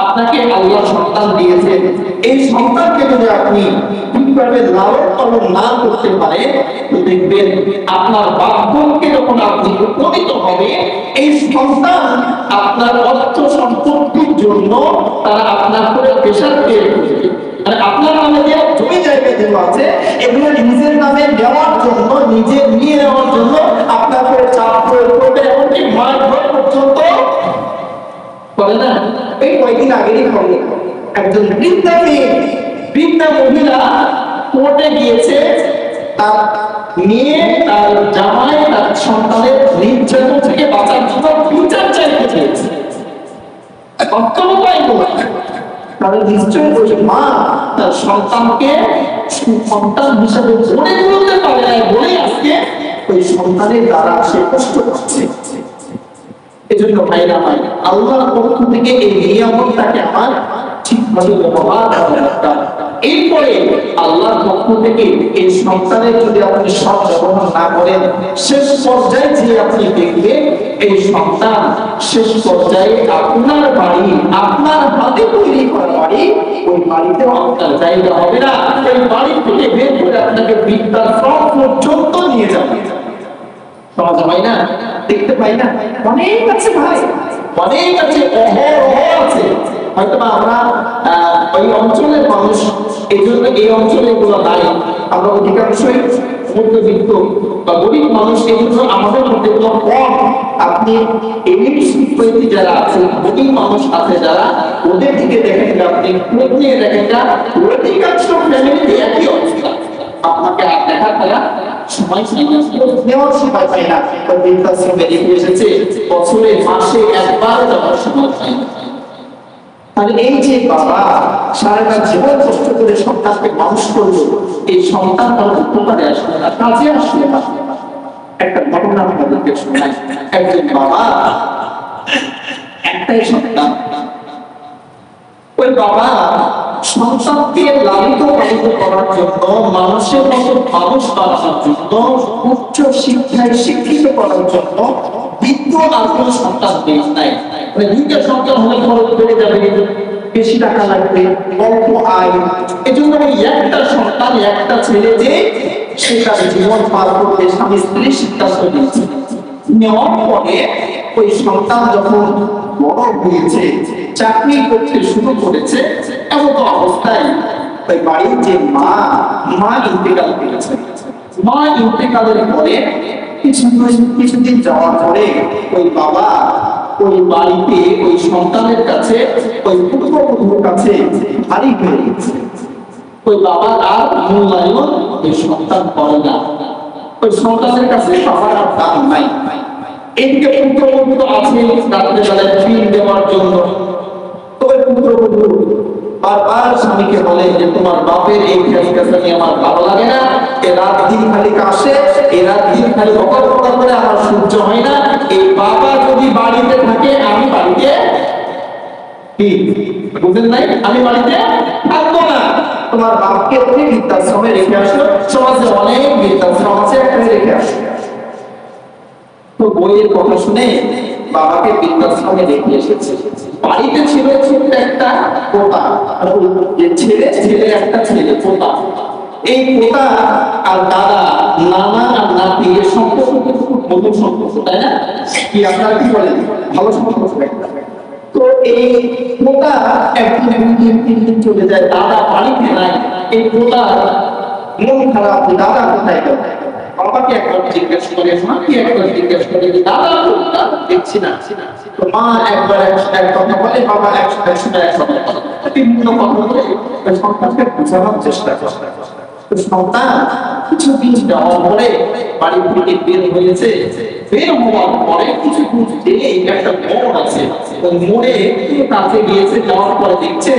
আপনাকে আল্লাহ সন্তান দিয়েছেন, এই সন্তানকে যদি আপনি ঠিকভাবে লালন পালন না করতে পারেন, দেখবেন আপনার বাপকে যখন আপনি উপনীত হবে, এই সন্তান আপনার অর্থ সম্পত্তির জন্য তারা আপনার করে প্রেশার ক্রিয়েট করবে। মানে আপনার নামে যে জমি জায়গা যেগুলো আছে, এগুলো নিজের নামে নেওয়ার জন্য, নিজে নিয়ে নেওয়ার জন্য আপনার করে চাপ প্রয়োগ করবে, এমনকি মারধর পর্যন্ত করে না। এই কয়েকদিন আগেরই খবর, একজন বৃদ্ধা মেয়ে, বৃদ্ধা মহিলা কোর্টে গিয়েছে, তার মেয়ে, তার জামাই, তার সন্তানের নির্যাতন থেকে বাঁচার জন্য বিচার চাইতে চেয়েছে। তাহলে নিশ্চয়ই বলছে মা তার সন্তানকে সন্তান হিসাবে গড়ে তুলতে পারে না বলে আজকে ওই সন্তানের দ্বারা সে কষ্ট পাচ্ছে। এজন্য ভাইরা ভাই, আল্লাহর পক্ষ থেকে এই নিয়ামতটাকে আমার ঠিকভাবে ব্যবহার করা দরকার। এরপরে আল্লাহর পক্ষ থেকে এই সন্তানের যদি আপনি সৎ ব্যবহার না করেন, শেষ পর্যায়ে যে আপনি দেখবেন এই সন্তান শেষ পর্যায়ে আপনার বাড়ি, আপনার হাতে তৈরি করা বাড়ি, ওই বাড়িতে আপনার জায়গা হবে না। ওই বাড়ি থেকে বের করে আপনাকে বৃদ্ধাশ্রম পর্যন্ত নিয়ে যাবে। সমাজ হয় না, দেখতে পাই না, অনেক আছে ভাই, অনেক আছে, আছে। হয়তো আমরা ওই অঞ্চলের মানুষ, এই জন্য এই অঞ্চলে এগুলো নাই। আমরা অধিকাংশই মধ্যবিত্ত বা গরিব মানুষ, এই জন্য আমাদের মধ্যে এগুলো কম। আপনি এলিট শিক্ষার্থী যারা আছে, গরিব মানুষ আছে যারা, ওদের দিকে দেখেন, আপনি খোঁজ নিয়ে দেখেন, অধিকাংশ ফ্যামিলিতে একই অবস্থা। আপনাকে আর দেখা ছাড়া সময় নেওয়ার সময় পাই না। বৃদ্ধাশ্রমে রেখে এসেছে, বছরে মাসে একবার যাওয়ার সময় পাই না। তাহলে এই যে বাবা সারাটা জীবন কষ্ট করে সন্তানকে মানুষ করলো, এই সন্তান তার উপকারে আসলে না, কাজে আসলে না। একটা ঘটনা আপনাদেরকে শোনাই। একজন বাবা, একটাই সন্তান, ওই বাবা সন্তানকে লালিত পালিত করার জন্য, মানুষের মতো মানুষ বানানোর জন্য, উচ্চ শিক্ষায় শিক্ষিত করার জন্য বৃদ্ধ আর কোন সন্তান দেশ নাই। মানে দুইটা সন্তান হলে খরচ বেড়ে যাবে, বেশি টাকা লাগবে, অল্প আয়। এই জন্য ওই একটা সন্তান, একটা ছেলে যে সে তার জীবন পার করতে স্বামী স্ত্রী সিদ্ধান্ত নিয়েছে। নেওয়ার পরে ওই সন্তান যখন বড় হয়েছে, চাকরি করতে শুরু করেছে, এমন অবস্থায় ওই বাড়ির যে মা ইন্তেকাল করেছে। মা ইন্তেকালের পরে কিছুদিন যাওয়ার পরে ওই বাবা ওই বাড়িতে ওই সন্তানের কাছে, ওই পুত্রবধূর কাছে ভারী হয়ে গেছে। ওই বাবার আর মূল্যায়ন ওই সন্তান করে না। ওই সন্তানের কাছে বাবার আর দাম নাই। এদিকে পুত্রবধূ আছে রাত্রে বেলায় ফিল দেওয়ার জন্য। তো ওই পুত্রবধূ বারবার স্বামীকে বলে যে তোমার বাপের এই খেসানি আমার ভালো লাগে না, এ রাত দিন খালি কাশে, এ রাত দিন খালি বকর বকর করে আমার সহ্য হয় না। এই বাবা যদি বাড়িতে থাকে, আমি বাড়িতে কি বুঝেন নাই, আমি বাড়িতে থাকবো না। তোমার বাপকে তুমি বৃদ্ধাশ্রমে রেখে আসো, সমাজে অনেক বৃদ্ধাশ্রম আছে, এখানে রেখে আসো। তো বইয়ের কথা শুনে বাবাকে বৃদ্ধাশ্রমে রেখে এসেছে। বাড়িতে ছিল ছোট্ট একটা পোতা, ছেলে একটা ছেলে পোতা। এই পোতা আর দাদা, নানা আর নাতি এর সম্পর্ক কিন্তু খুব মধুর সম্পর্ক, তাই না? কি আপনারা কি বলেন? ভালো সম্পর্ক। তো এই পোতা একদিন তিন দিন চলে যায়, দাদা বাড়িতে নাই। এই পোতা মন খারাপ, দাদা কোথায় গেল? বাবাকে একবার জিজ্ঞেস করে, মাকে একবার জিজ্ঞেস করে, দাদা দেখছি না। তো মা একবার এক কথা বলে, বাবা একসময় এক কথা বলে, বিভিন্ন কথা বলে সন্তানকে বোঝানোর চেষ্টা করে। সন্তান কিছুদিন যাওয়ার পরে বাড়ি থেকে বের হয়েছে। বের হওয়ার পরে কিছু একটা মোড় আছে, ওই মোড়ে কাছে গিয়েছে। যাওয়ার পরে দেখছে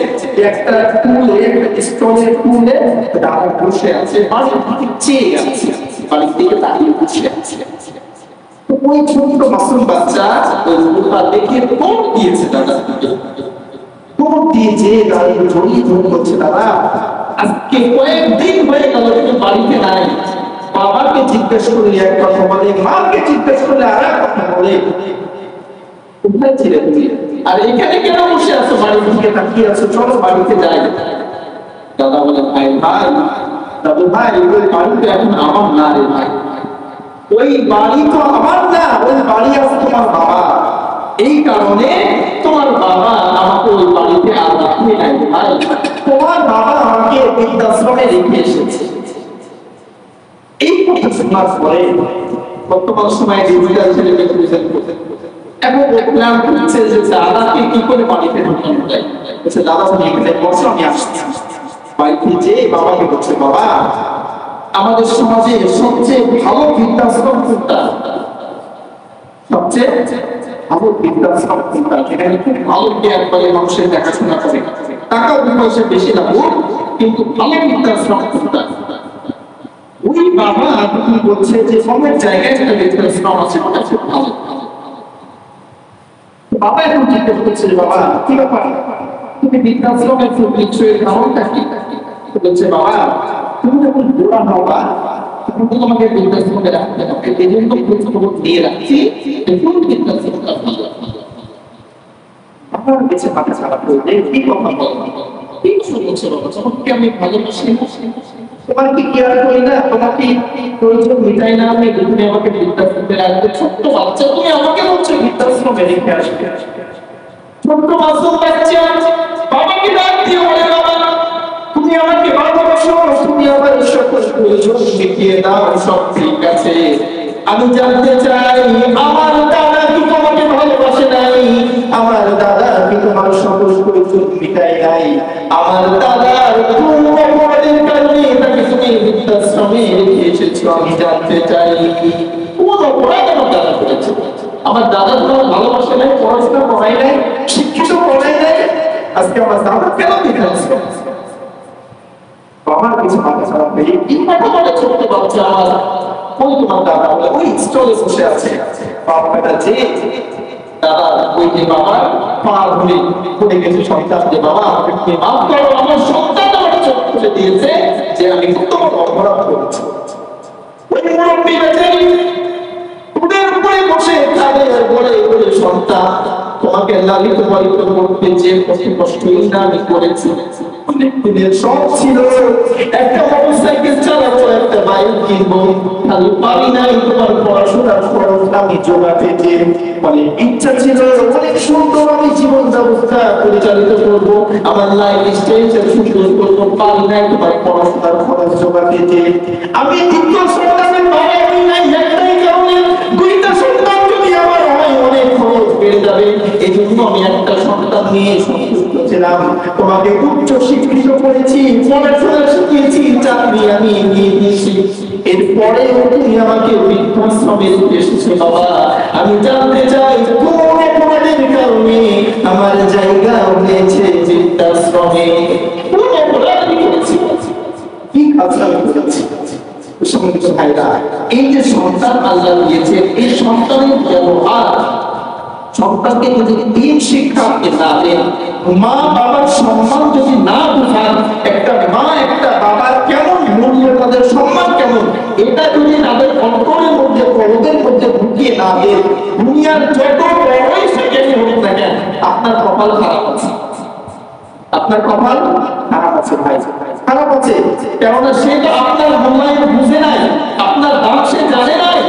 একটা টুলে, একটা স্টলের টুলে দাদা বসে আছে, বাড়ির দিকে চেয়ে আছে, বাড়ির দিকে দাঁড়িয়ে বসে আছে। ওই ছোট্ট মাসুম বাচ্চা ওই মুখটা দেখে দৌড় দিয়েছে দাদার দিকে। দৌড় দিয়েছে, দাঁড়িয়ে জড়িয়ে ধরে বলছে, দাদা আজকে কয়েকদিন হয়ে গেল তুমি বাড়িতে নাই। বাবাকে জিজ্ঞেস করলে এক কথা বলে, মাকে জিজ্ঞেস করলে আর এক কথা বলে। কোথায় ছিলে তুমি? আর এখানে কেন বসে আছো? বাড়ির দিকে তাকিয়ে আছো, চলো বাড়িতে যাই। দাদা বলে, ভাই ভাই, দাদু ভাই, ওই বাড়ি তো এখন আমার না রে ভাই, ওই বাড়ি তো আমার না, ওই বাড়ি আছে তোমার বাবা। এই কারণে তোমার বাবা আমাকে ওই বাড়িতে আর রাখে নাই ভাই, তোমার বাবা আমাকে বৃদ্ধাশ্রমে রেখে এসেছে। এই কথা শোনার পরে বর্তমান সময়ে ডিজিটাল টেলিভিশন এখন প্ল্যান করছে যে দাদাকে কি করে বাড়িতে ঢোকানো যায়। বলছে, দাদা তুমি এখানে বসো, আমি আসছি। বাড়িতে যে বাবাকে বলছে, বাবা আমাদের সমাজে সবচেয়ে ভালো বৃদ্ধাশ্রম কোনটা? সবচেয়ে ভালো বৃদ্ধাশ্রম কোনটা? যেখানে খুব ভালো কেয়ার করে, মানুষের দেখাশোনা করে, টাকা পয়সা বেশি লাগুক, কিন্তু ভালো বৃদ্ধাশ্রম কোনটা? ওই বাবা কি বলছে যে অনেক জায়গায় একটা বৃদ্ধাশ্রম আছে, ওটা খুব ভালো। বাবা এখন জিজ্ঞেস করছে, বাবা কি ব্যাপার, তুমি বৃদ্ধাশ্রমে ফুল দিচ্ছ, এর কারণটা কি? বলছে, বাবা তুমি যখন বুড়া হবা তখন তো তোমাকে বৃদ্ধাশ্রমে রাখতে হবে, এই জন্য খোঁজ খবর নিয়ে রাখছি কোন বৃদ্ধাশ্রমটা ভালো। বাবার কাছে মাথা চাপা করে কি কথা বলবো, ঠিক শুনছো বাবা, তোমাকে আমি ভালোবাসি, তোমার কি কেয়ার করি না, তোমাকে প্রয়োজন মিটাই না, আমি তুমি আমাকে বৃদ্ধাশ্রমে রাখবে। ছোট্ট বাচ্চা তুমি আমাকে বলছো বৃদ্ধাশ্রমে রেখে আসবে? ছোট্ট মাসুম বাচ্চা বাবাকে ডাক দিয়ে বলে, বাবা তুমি আমাকে ভালোবাসো, তুমি আমার সকল প্রয়োজন মিটিয়ে দাও, সব ঠিক আছে। আমি জানতে চাই আমার দাদা কি তোমাকে ভালোবাসে নাই? আমার দাদা কি তোমার সকল প্রয়োজন মিটায় নাই? আমার দাদার কোন অপরাধের কারণে তাকে তুমি বৃদ্ধাশ্রমে রেখে এসেছো? আমি জানতে চাই কোন অপরাধ আমার দাদা করেছে? আমার দাদা তোমার ভালোবাসে নাই, পড়াশোনা করাই নাই, শিক্ষিত করাই নাই, আজকে আমার দাদা কেন বৃদ্ধাশ্রম? বাবার কিছু মাথা খারাপ হয়ে কি কথা বলে ছোট্ট বাচ্চা আমার, ওই তোমার দাদা বলে ওই স্টলে বসে আছে। বাবাটা যে দাদা, ওই যে বাবা পার হয়ে পড়ে গেছে সন্তান, যে বাবা আমাকে তুমি মাফ করো, আমার সন্তান আমার চোখ খুলে দিয়েছে যে আমি কত বড় অপরাধ করেছি। ওই মুরব্বী বেচারি উঠের উপরে বসে কাঁদে আর বলে, ওরে সন্তান তোমাকে লালিত পালিত করতে যে কত কষ্টই না আমি করেছি। অনেক দিনের শখ ছিল একটা মোটরসাইকেল চালাবো, একটা বাইক কিনবো, খালি পারি নাই তোমার পড়াশোনার খরচ আমি জোগাতে, যে অনেক ইচ্ছা ছিল অনেক সুন্দর আমি জীবন ব্যবস্থা পরিচালিত করবো, আমার লাইফ স্টাইল সুন্দর করবো, পারি নাই তোমার পড়াশোনার খরচ জোগাতে। যে আমি দ্বিতীয় সন্তানের বাবা হই নাই একটাই কারণে, দুইটা সন্তান যদি আমার হয় অনেক খরচ বেড়ে যাবে, এই জন্য আমি একটা সন্তান নিয়ে সন্তুষ্ট ছিলাম। তোমাকে উচ্চ শিক্ষিত করেছি, পড়াশোনা শিখিয়েছি, চাকরি আমি এগিয়ে দিয়েছি, এরপরেও তুমি আমাকে বৃদ্ধাশ্রমে রেখে এসেছো। বাবা আমি জানতে চাই কোন অপরাধের কারণে আমার জায়গা হয়েছে বৃদ্ধাশ্রমে? কোন অপরাধ আমি করেছি, কি কাজ আমি করেছি? এই যে সন্তান আল্লাহ দিয়েছে, এই সন্তানের ব্যবহার, সন্তানকে যদি দিন শিক্ষা আপনি না দেন, মা বাবার সম্মান যদি না বুঝান, একটা মা একটা বাবার কেমন মূল্য, তাদের সম্মান কেমন, এটা যদি তাদের অন্তরের মধ্যে প্রবোধের মধ্যে ঢুকিয়ে না দেন, দুনিয়ার যত বড়ই সেকেন্ড হোক না কেন, আপনার কপাল খারাপ আছে, আপনার কপাল খারাপ আছে ভাই, খারাপ আছে। কেননা সেটা আপনার মূল্যায়ন বুঝে নাই, আপনার দাম সে জানে নাই।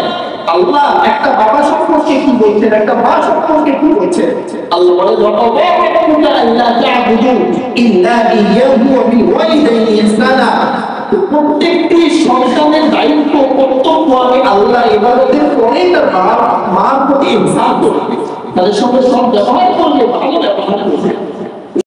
আল্লাহ একটা বাবা সম্পর্কে কি বলছেন, একটা মা সম্পর্কে কি বলছেন? আল্লাহ বলে, প্রত্যেকটি সন্তানের দায়িত্ব কর্তব্য আমি আল্লাহ ইবাদতের পরে তার মার প্রতি ইহসান করবে, তাদের সঙ্গে সব ব্যবহার করলে ভালো ব্যবহার করবে।